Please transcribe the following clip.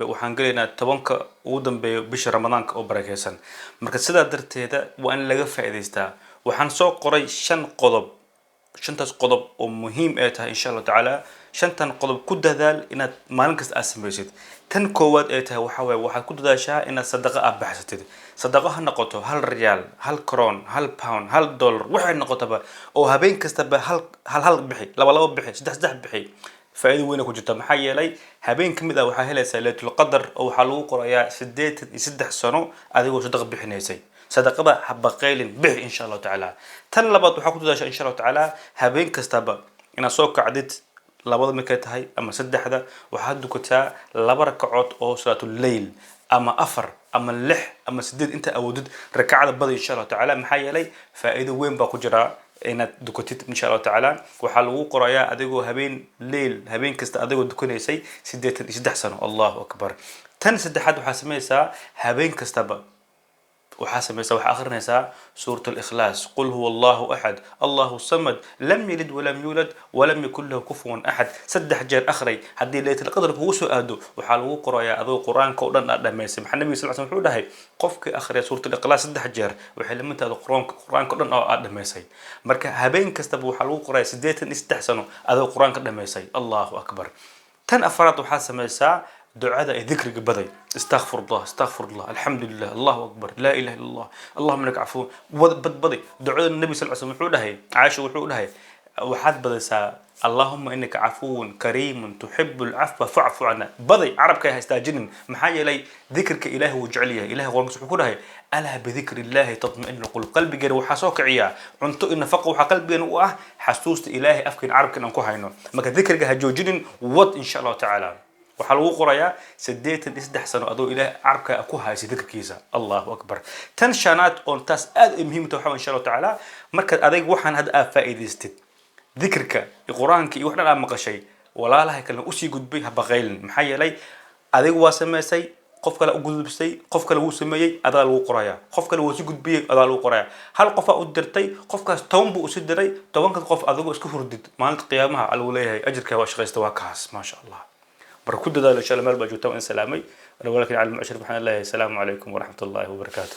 waxaan galeynaa tobanka ugu dambeeya bisha ramadaanka oo barakeysan marka sidaa darteeda waa in laga faa'iideystaa waxaan soo qoray 5 qodob oo muhiim ah tahay insha Allah taala 5 qodob ku dadaal inaad maalin kasta aad samaysid tan koowaad ay tahay waxa weeye waxaad ku dadaashaa inaad sadaqa aad baxsatid sadaqa ha noqoto 1 riyaal 1 kron 1 pound 1 dollar waxay noqotaba oo habeen kasta ba hal bixi laba bixi saddex bixi faa'iido weyn ku jirta maxaa yeelay habeen kamid ah waxa helaysaa laylatul qadar oo waxa lagu qorayaa 83 sano adigoo sadaqa bixinaysay sadaqada habaqaylin bix insha Allah taala tan labaad waxa ku dadaashaa insha Allah taala habeen kastaba inaad soo kacdid labada markay tahay ama saddexda waxaad dukataa laba rakacood oo salaatul layl ama 4 ama 6 ama 8 inta awoodid rakacada bada insha Allah taala maxaa yeelay faa'iido weyn baa ku jira inaad dukatid insha Allah taala waxa lagu qorayaa adigoo habeen kasta adigoo dukanaysay 83 sano Allahu akbar tan saddexaad waxa sameeysaa habeen kastaba وحاسميسا وحاخرنيسا سورة الإخلاص قل هو الله أحد الله الصمد لم يلد ولم يولد ولم يكن له كفوا أحد سدح جير أخري حدي ليت القدر هو سؤاده وحالو قرايا أذو قرآن كودن لما يسمح النبي صلى الله عليه وسلم ده قفك أخري سورة الإخلاص سدح جير وحلم أنت هذا قرآن كودن لما يسي مركا هبين كستبو حالو قرايا سديت استحسنوا أذو قرآن كودن لما يسي الله أكبر تن أفراد وحاسميسا دعاء ذكر بدي استغفر الله الحمد لله الله اكبر لا اله الا الله اللهم انك عفو بدي دعاء النبي صلى الله عليه وسلم وحده عائشه وحده وحد بدسا اللهم انك عفو كريم تحب العفو فاعف عنا بدي عربك هيستاجنن محايا لي ذكرك اله وجعليه اله ورمس وحده الا بذكر الله تطمئن القلب قلبي غير وحاسوك عيا عنتو ان فقه وح قلبي واه حسوست اله افكن عربك ان كو هينو ما ذكرك هجوجنن ود ان شاء الله تعالى waxa lagu qorayaa 83 sano adoo ilaahay arabka ku haysi dadkiisa Allahu akbar tan shanaad oo taas aad muhiim u tahay insha Allah taala marka adeeg waxaan had aad faa'iideystid dhikrka quraanka iyo waxna aad maqashay walaalaha kale u sii gudbay haba qaylin maxaa yeelay adeeg waa sameysay qof kale u gudbisay qof kale uu sameeyay adaa lagu qorayaa qof kale uu sii gudbiyay adaa lagu qorayaa hal qof u dirtay qofkaas toban buu u sii diray tobanka qof adigoo isku hurdid maalinta qiyaamaha lagu leeyahay ajirka waa shaqaysta waa kaas ma sha Allah بركود هذا إن شاء الله ما البجوتة وإن سلامي ولكن على المعشر بحنا الله السلام عليكم ورحمة الله وبركاته.